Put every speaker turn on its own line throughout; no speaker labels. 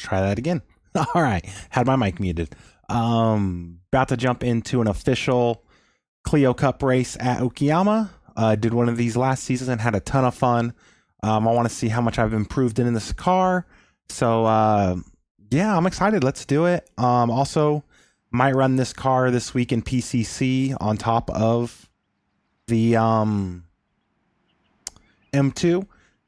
Try that again. All right, had my mic muted. About to jump into an official Clio Cup race at Okayama. Did one of these last season and had a ton of fun. I want to see how much I've improved in this car. So yeah, I'm excited. Let's do it. Also, might run this car this week in PCC on top of the M2,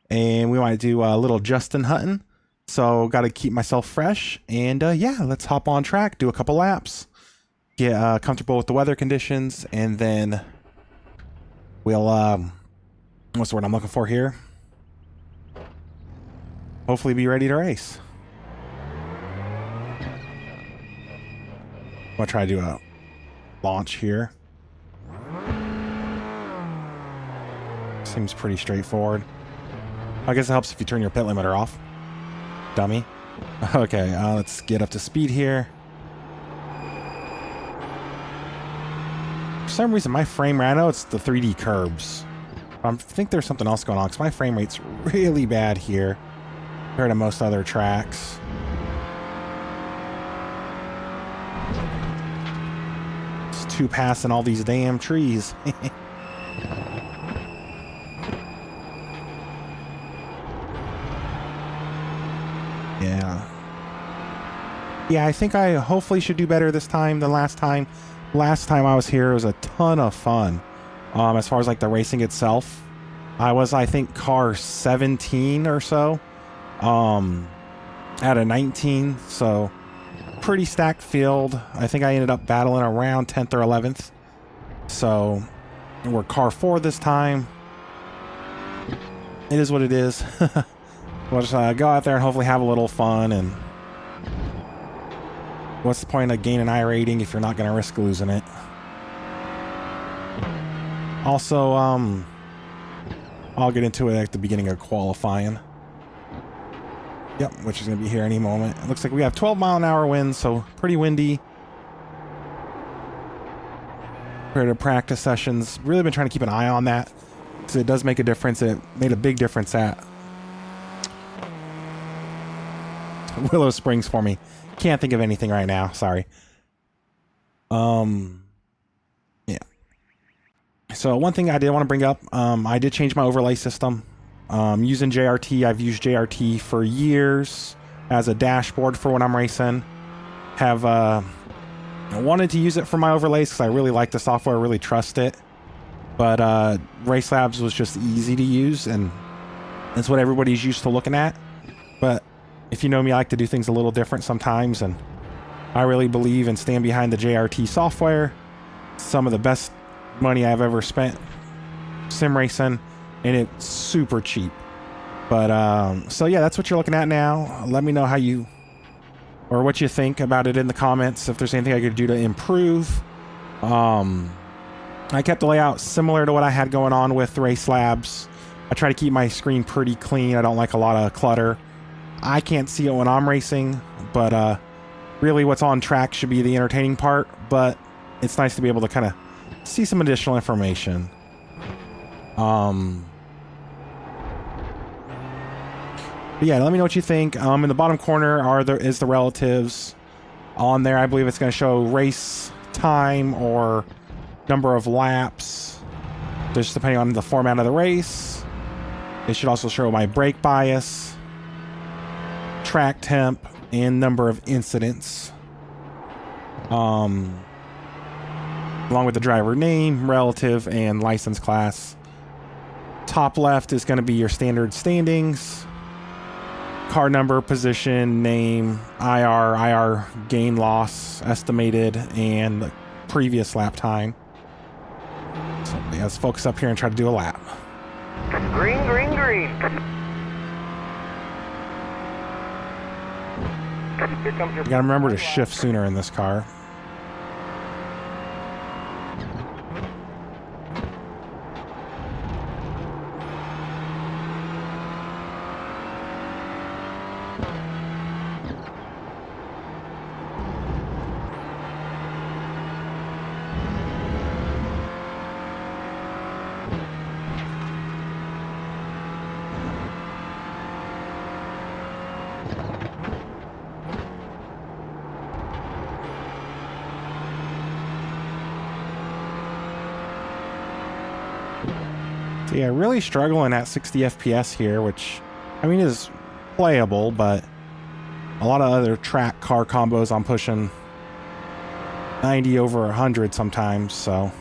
and we might do a little Justin Hutton. So got to keep myself fresh, and yeah, let's hop on track, do a couple laps, get comfortable with the weather conditions, and then we'll what's the word I'm looking for here? Hopefully be ready to race. I'm gonna try to do a launch here. Seems pretty straightforward. I guess it helps if you turn your pit limiter off. Dummy. Okay, let's get up to speed here. For some reason, my frame rate, I know it's the 3D curbs. I think there's something else going on because my frame rate's really bad here compared to most other tracks. It's two passing all these damn trees. Yeah, I think I hopefully should do better this time than last time. Last time I was here, it was a ton of fun. As far as like the racing itself, I was, I think, car 17 or so, out of 19. So pretty stacked field. I think I ended up battling around 10th or 11th. So we're car 4 this time. It is what it is. We'll just go out there and hopefully have a little fun. And what's the point of gaining I rating if you're not going to risk losing it? Also, I'll get into it at the beginning of qualifying. Yep, which is going to be here any moment. It looks like we have 12-mile-an-hour winds, so pretty windy. Compared to practice sessions, really been trying to keep an eye on that because it does make a difference. It made a big difference at Willow Springs for me. Can't think of anything right now. Sorry. Yeah. So one thing I did want to bring up, I did change my overlay system. Using JRT, I've used JRT for years as a dashboard for when I'm racing. Have wanted to use it for my overlays because I really like the software, really trust it. But Race Labs was just easy to use, and it's what everybody's used to looking at. But if you know me, I like to do things a little different sometimes, and I really believe and stand behind the JRT software. Some of the best money I've ever spent sim racing, and it's super cheap. But so yeah, that's what you're looking at now. Let me know how you or what you think about it in the comments. If there's anything I could do to improve. I kept the layout similar to what I had going on with Race Labs. I try to keep my screen pretty clean. I don't like a lot of clutter. I can't see it when I'm racing, but really what's on track should be the entertaining part, but it's nice to be able to kind of see some additional information. But yeah, let me know what you think. In the bottom corner is the relatives. On there, I believe it's going to show race time or number of laps, just depending on the format of the race. It should also show my brake bias, track temp, and number of incidents, along with the driver name, relative, and license class. Top left is going to be your standard standings, car number, position, name, IR gain loss estimated, and previous lap time. So yeah, let's focus up here and try to do a lap.
Green, green, green.
You gotta remember to shift sooner in this car. Yeah, really struggling at 60 FPS here, which, I mean, is playable, but a lot of other track car combos I'm pushing 90 over 100 sometimes, so...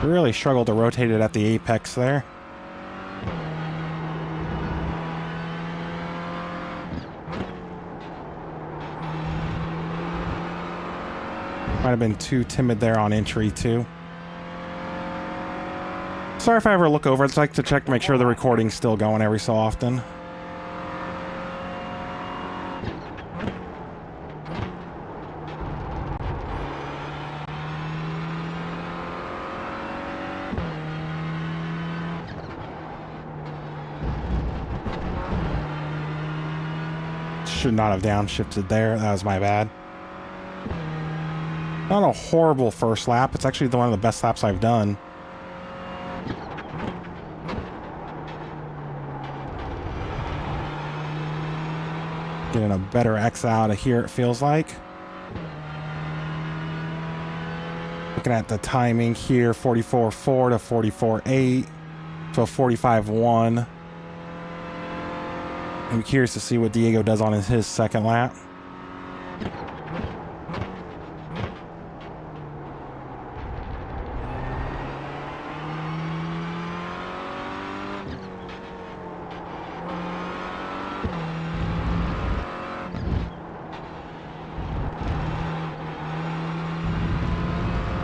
Really struggled to rotate it at the apex there. Might have been too timid there on entry too. Sorry if I ever look over. I'd like to check to make sure the recording's still going every so often. Should not have downshifted there. That was my bad. Not a horrible first lap. It's actually one of the best laps I've done. Getting a better X out of here, it feels like. Looking at the timing here, 44.4 to 44.8 to a 45.1. I'm curious to see what Diego does on his second lap.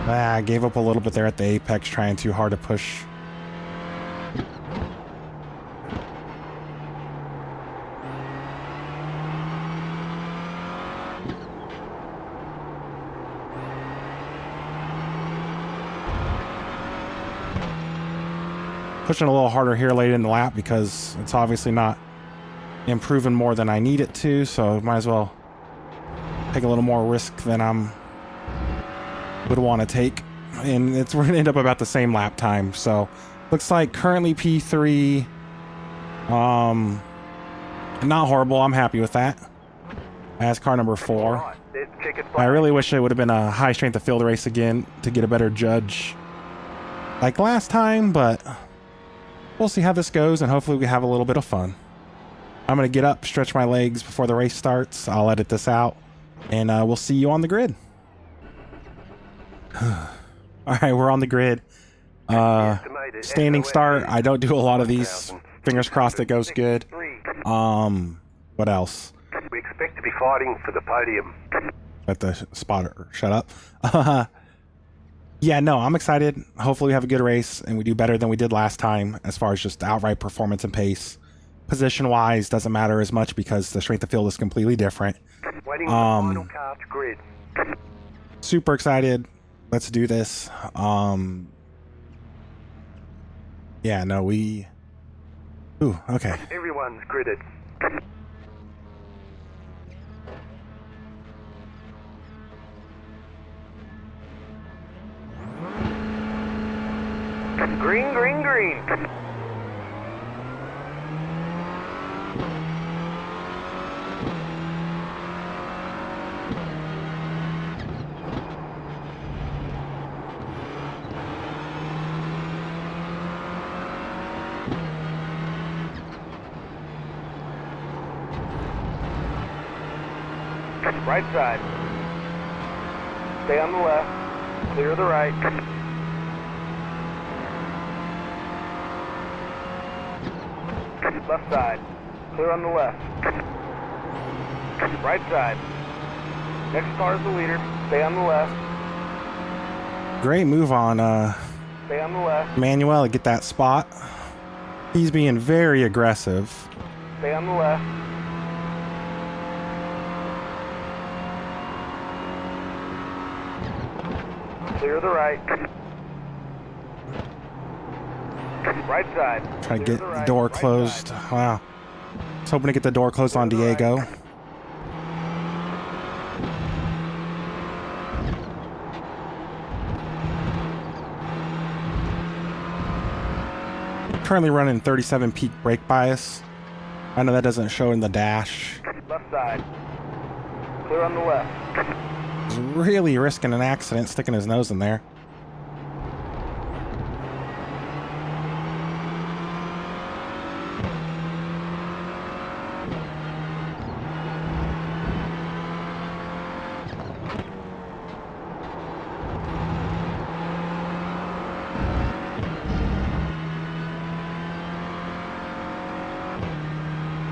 I gave up a little bit there at the apex, trying too hard to push. Pushing a little harder here late in the lap because it's obviously not improving more than I need it to, so might as well take a little more risk than would want to take. And we're gonna end up about the same lap time, so looks like currently P3. Not horrible. I'm happy with that. As car number 4. I really wish it would have been a high strength of field race again to get a better judge like last time, but we'll see how this goes, and hopefully we have a little bit of fun. I'm gonna get up, stretch my legs before the race starts. I'll edit this out, and we'll see you on the grid. Alright, we're on the grid. Standing start. I don't do a lot of these. Fingers crossed it goes good. What else?
We expect to be fighting for the podium.
Let the spotter shut up. Yeah, no, I'm excited. Hopefully we have a good race and we do better than we did last time as far as just outright performance and pace. Position-wise, doesn't matter as much because the strength of field is completely different.
Waiting for the final car to grid.
Super excited. Let's do this. Yeah, no, we... Ooh, okay.
Everyone's gridded. Green, green, green. Right side. Stay on the left. Clear the right. Left side. Clear on the left. Right side. Next car is the leader. Stay on the left.
Great move on
Stay on the left.
Manuel to get that spot. He's being very aggressive.
Stay on the left. Clear the right. Right side.
Try to
Clear
get the
right.
door
Right
closed.
side.
Wow. I was hoping to get the door closed on
Clear the
Diego.
right.
Currently running 37 peak brake bias. I know that doesn't show in the dash.
Left side. Clear on the left.
He's really risking an accident sticking his nose in there.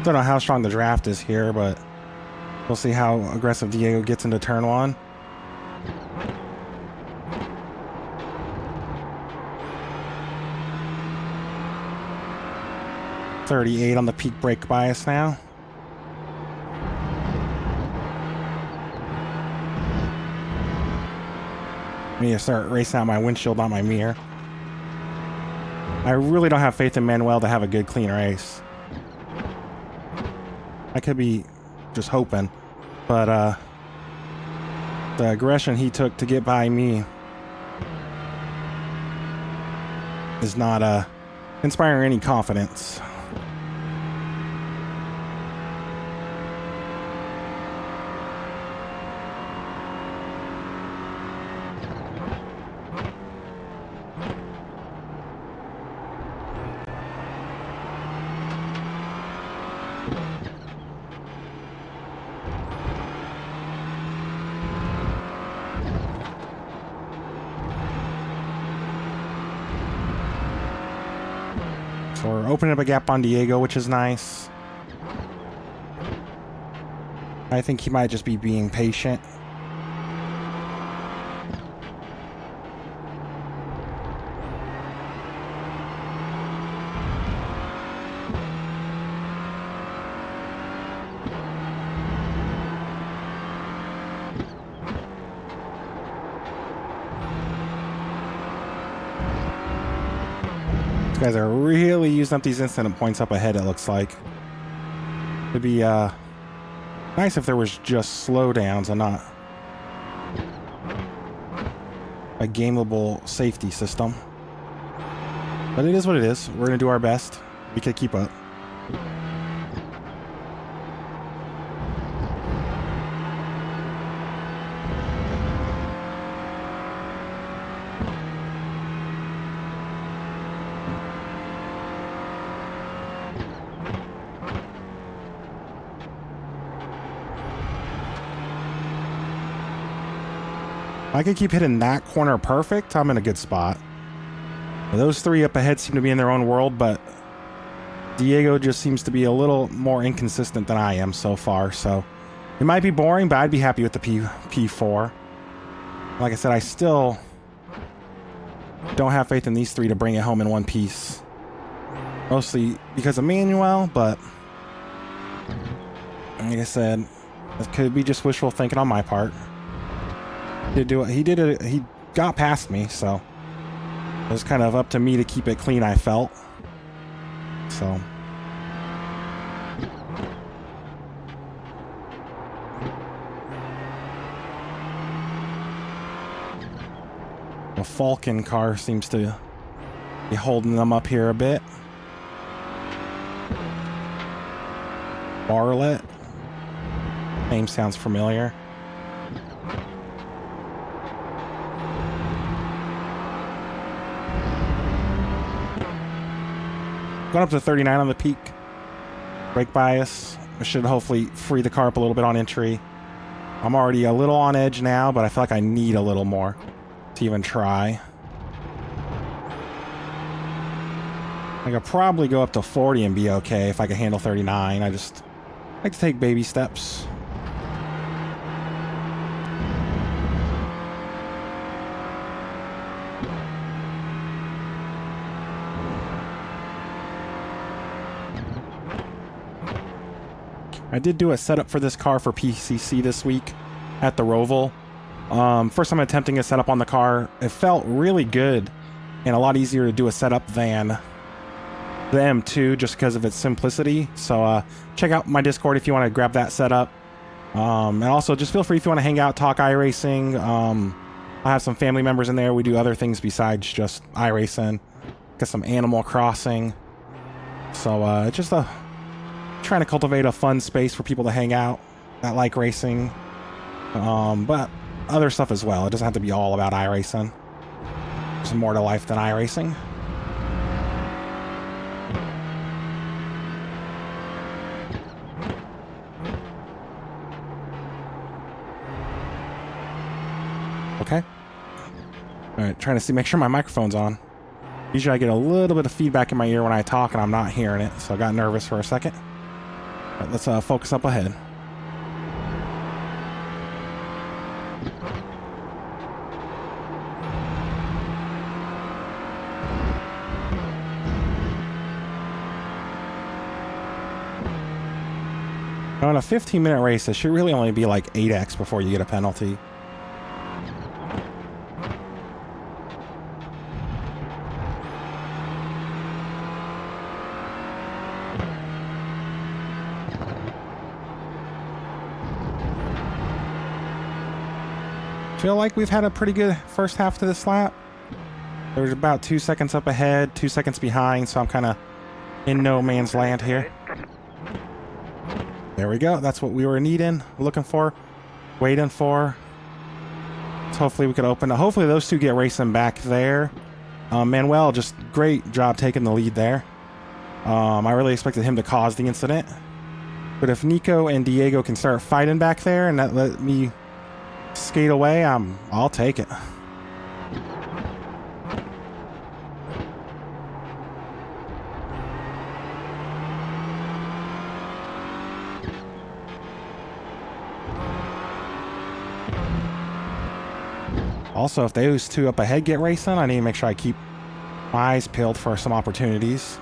Don't know how strong the draft is here, but we'll see how aggressive Diego gets into turn one. .38 on the peak brake bias now. I need to start racing out my windshield, not my mirror. I really don't have faith in Manuel to have a good, clean race. I could be just hoping, but the aggression he took to get by me is not inspiring any confidence. So we're opening up a gap on Diego, which is nice. I think he might just be being patient. These guys are really using up these incident points up ahead, it looks like. It'd be nice if there was just slowdowns and not a gameable safety system. But it is what it is. We're going to do our best. We could keep up. If I could keep hitting that corner perfect, I'm in a good spot. Those three up ahead seem to be in their own world, but Diego just seems to be a little more inconsistent than I am so far, so it might be boring, but I'd be happy with the P4. Like I said, I still don't have faith in these three to bring it home in one piece. Mostly because of Manuel, but like I said, it could be just wishful thinking on my part. He got past me, so it was kind of up to me to keep it clean, I felt. So the Falcon car seems to be holding them up here a bit. Bartlett. Name sounds familiar. Going up to 39 on the peak. Brake bias. I should hopefully free the car up a little bit on entry. I'm already a little on edge now, but I feel like I need a little more to even try. I could probably go up to 40 and be okay if I could handle 39. I just like to take baby steps. I did do a setup for this car for PCC this week at the Roval. First time attempting a setup on the car. It felt really good and a lot easier to do a setup than the M2 just because of its simplicity. So check out my Discord if you want to grab that setup. And also just feel free if you want to hang out, talk iRacing. I have some family members in there. We do other things besides just iRacing. Got some Animal Crossing. So just trying to cultivate a fun space for people to hang out that like racing. But other stuff as well. It doesn't have to be all about iRacing. There's more to life than iRacing. Okay. Alright, trying to see, make sure my microphone's on. Usually I get a little bit of feedback in my ear when I talk and I'm not hearing it, so I got nervous for a second. Alright, let's focus up ahead. Now in a 15-minute race, it should really only be like 8x before you get a penalty. Feel like we've had a pretty good first half to this lap. There's about 2 seconds up ahead, 2 seconds behind, so I'm kind of in no man's land here. There we go. That's what we were needing, looking for, waiting for. So hopefully we could open. Hopefully those two get racing back there. Manuel, just great job taking the lead there. I really expected him to cause the incident. But if Nico and Diego can start fighting back there and that let me skate away, I'll take it. Also, if those two up ahead get racing, I need to make sure I keep my eyes peeled for some opportunities.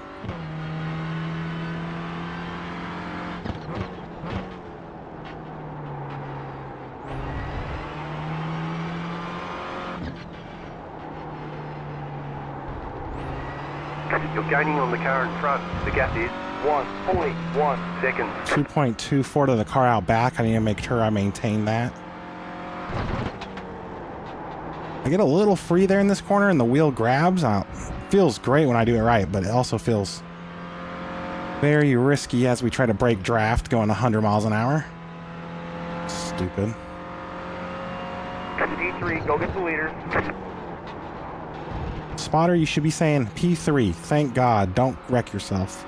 You're gaining on the car in front. The gap is 1.1 seconds.
2.24 to the car out back. I need to make sure I maintain that. I get a little free there in this corner and the wheel grabs. Feels great when I do it right, but it also feels very risky as we try to break draft going 100 miles an hour. Stupid.
D3, go get the leader.
Spotter, you should be saying P3. Thank God. Don't wreck yourself.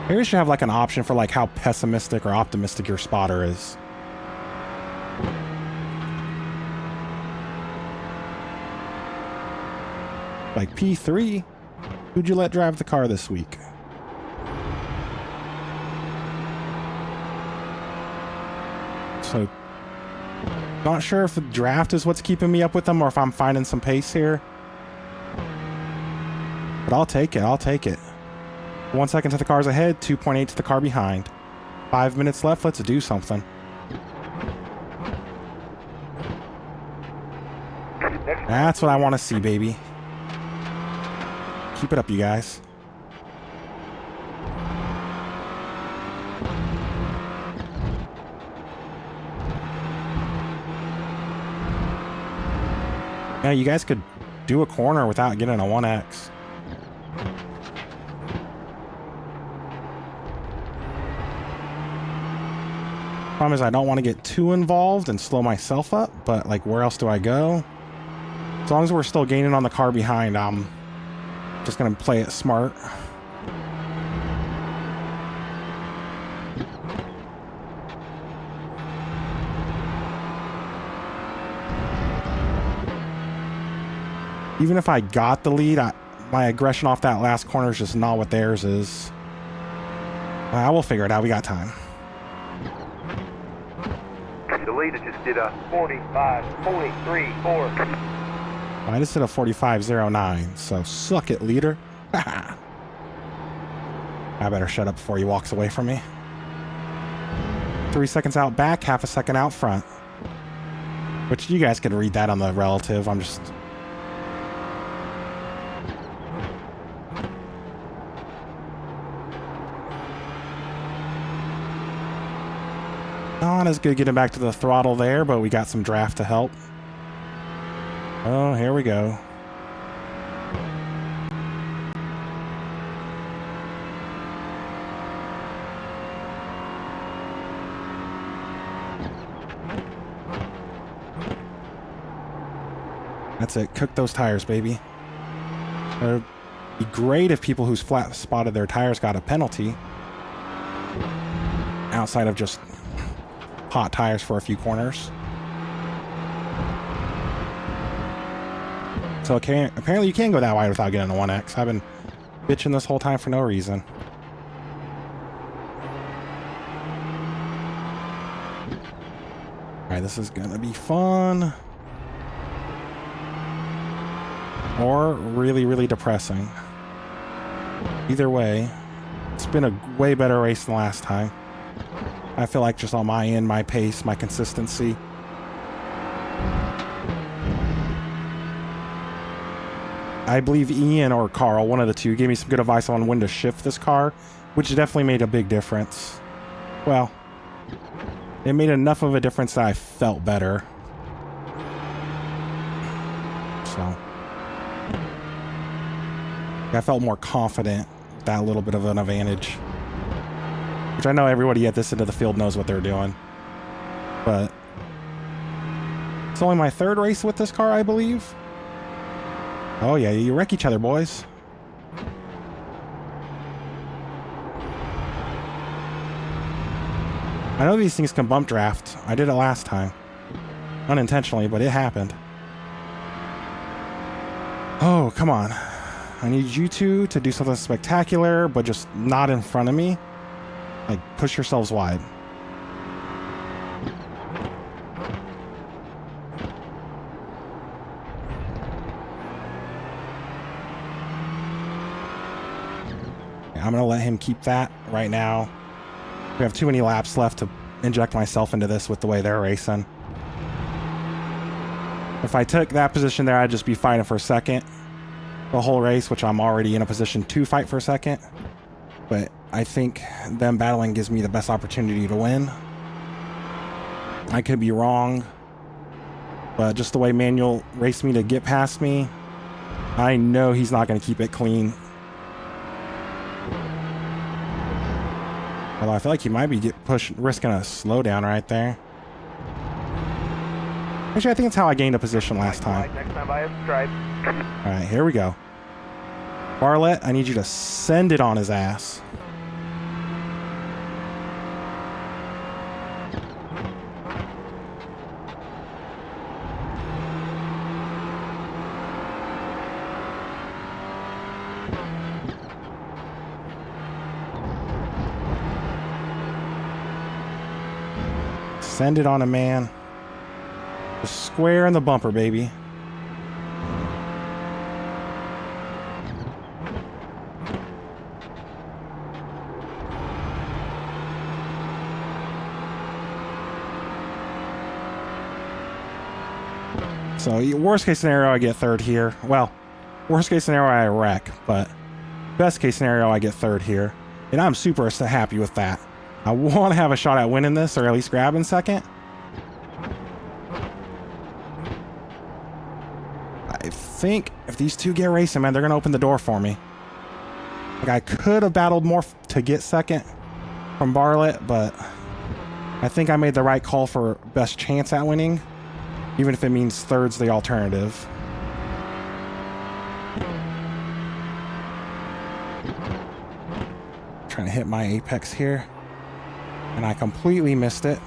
Maybe we should have like an option for like how pessimistic or optimistic your spotter is. Like P3? Who'd you let drive the car this week? So, not sure if the draft is what's keeping me up with them or if I'm finding some pace here. But I'll take it. I'll take it. 1 second to the cars ahead, 2.8 to the car behind. 5 minutes left. Let's do something. That's what I want to see, baby. Keep it up, you guys. Yeah, you guys could do a corner without getting a 1X. Problem is I don't want to get too involved and slow myself up, but like where else do I go? As long as we're still gaining on the car behind, I'm just going to play it smart. Even if I got the lead, my aggression off that last corner is just not what theirs is. I will figure it out. We got time.
The leader just did a 45.34.
I just did a 45.09, so suck it, leader. I better shut up before he walks away from me. 3 seconds out back, half a second out front. Which you guys can read that on the relative. I'm just... Not as good getting back to the throttle there, but we got some draft to help. Oh, here we go. That's it. Cook those tires, baby. It'd be great if people who's flat spotted their tires got a penalty. Outside of just hot tires for a few corners. So apparently you can go that wide without getting a 1X. I've been bitching this whole time for no reason. Alright, this is gonna be fun. Or really, really depressing. Either way, it's been a way better race than last time. I feel like just on my end, my pace, my consistency. I believe Ian or Carl, one of the two, gave me some good advice on when to shift this car, which definitely made a big difference. Well, it made enough of a difference that I felt better. So, I felt more confident with that little bit of an advantage. Which I know everybody at this end of the field knows what they're doing. But it's only my third race with this car, I believe. Oh yeah, you wreck each other, boys. I know these things can bump draft. I did it last time. Unintentionally, but it happened. Oh, come on. I need you two to do something spectacular, but just not in front of me. Like, push yourselves wide. I'm going to let him keep that right now. We have too many laps left to inject myself into this with the way they're racing. If I took that position there, I'd just be fighting for second the whole race, which I'm already in a position to fight for second. But I think them battling gives me the best opportunity to win. I could be wrong, but just the way Manuel raced me to get past me, I know he's not going to keep it clean. Although I feel like he might be risking a slowdown right there. Actually, I think it's how I gained a position last time.
Next time by a stripe.
Alright, here we go. Bartlett, I need you to send it on his ass. Send it on a man. Just square in the bumper, baby. So, worst case scenario, I get third here. Well, worst case scenario, I wreck, but best case scenario, I get third here. And I'm super happy with that. I want to have a shot at winning this, or at least grabbing second. I think if these two get racing, man, they're going to open the door for me. Like, I could have battled more to get second from Bartlett, but I think I made the right call for best chance at winning, even if it means third's the alternative. Trying to hit my apex here. And I completely missed it.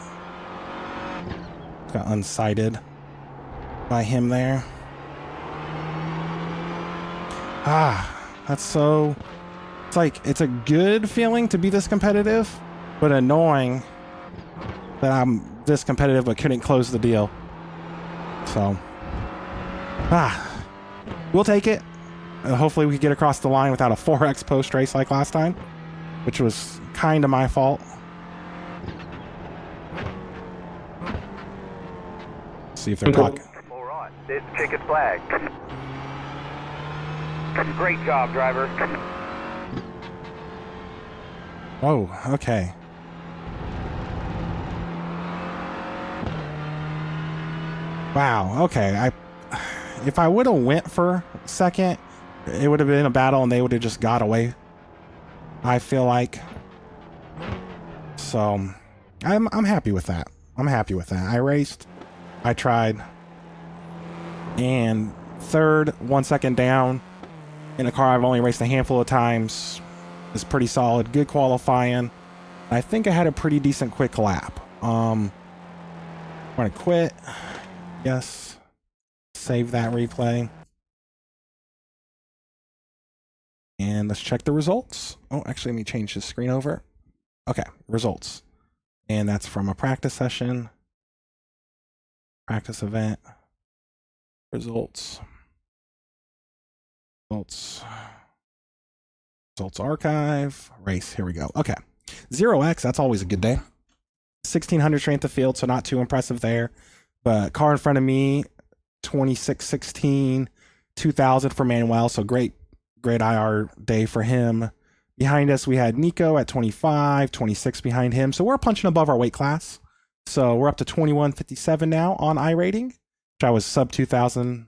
Got unsighted by him there. That's so... It's like, it's a good feeling to be this competitive, but annoying that I'm this competitive but couldn't close the deal. So, we'll take it. Hopefully we can get across the line without a 4X post race like last time, which was kind of my fault. See if they're talking.
All right, this chicken flag. Great job, driver.
Oh, okay. Wow, okay. If I would have went for second, it would have been a battle and they would have just got away, I feel like. So I'm happy with that. I'm happy with that. I raced, I tried, and third, 1 second down in a car I've only raced a handful of times is pretty solid. Good qualifying. I think I had a pretty decent quick lap. I'm gonna quit. Yes. Save that replay. And let's check the results. Oh, actually, let me change the screen over. Okay, results. And that's from a practice session. Practice event. Results. Results. Results archive. Race. Here we go. Okay. 0x, that's always a good day. 1600 strength of field, so not too impressive there. But car in front of me, 2616, 2000 for Manuel, so great IR day for him. Behind us, we had Nico at 25, 26 behind him. So we're punching above our weight class. So we're up to 2157 now on I rating, which I was sub 2000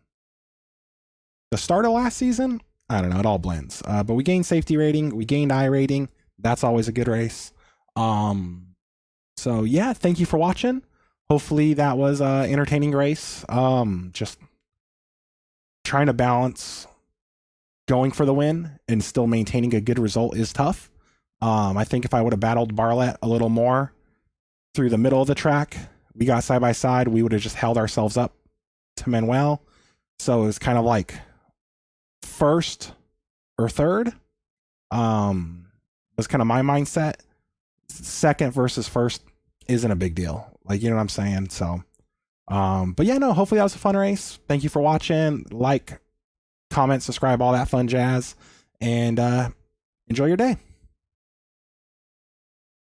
the start of last season. I don't know, it all blends. But we gained safety rating, we gained I rating. That's always a good race. So yeah, thank you for watching. Hopefully that was an entertaining race. Just trying to balance going for the win and still maintaining a good result is tough. I think if I would have battled Barlett a little more through the middle of the track, we got side by side, we would have just held ourselves up to Manuel. So it was kind of like first or third. Was kind of my mindset. Second versus first isn't a big deal. Like, you know what I'm saying? So, but yeah, no, hopefully that was a fun race. Thank you for watching. Like, comment, subscribe, all that fun jazz, and enjoy your day.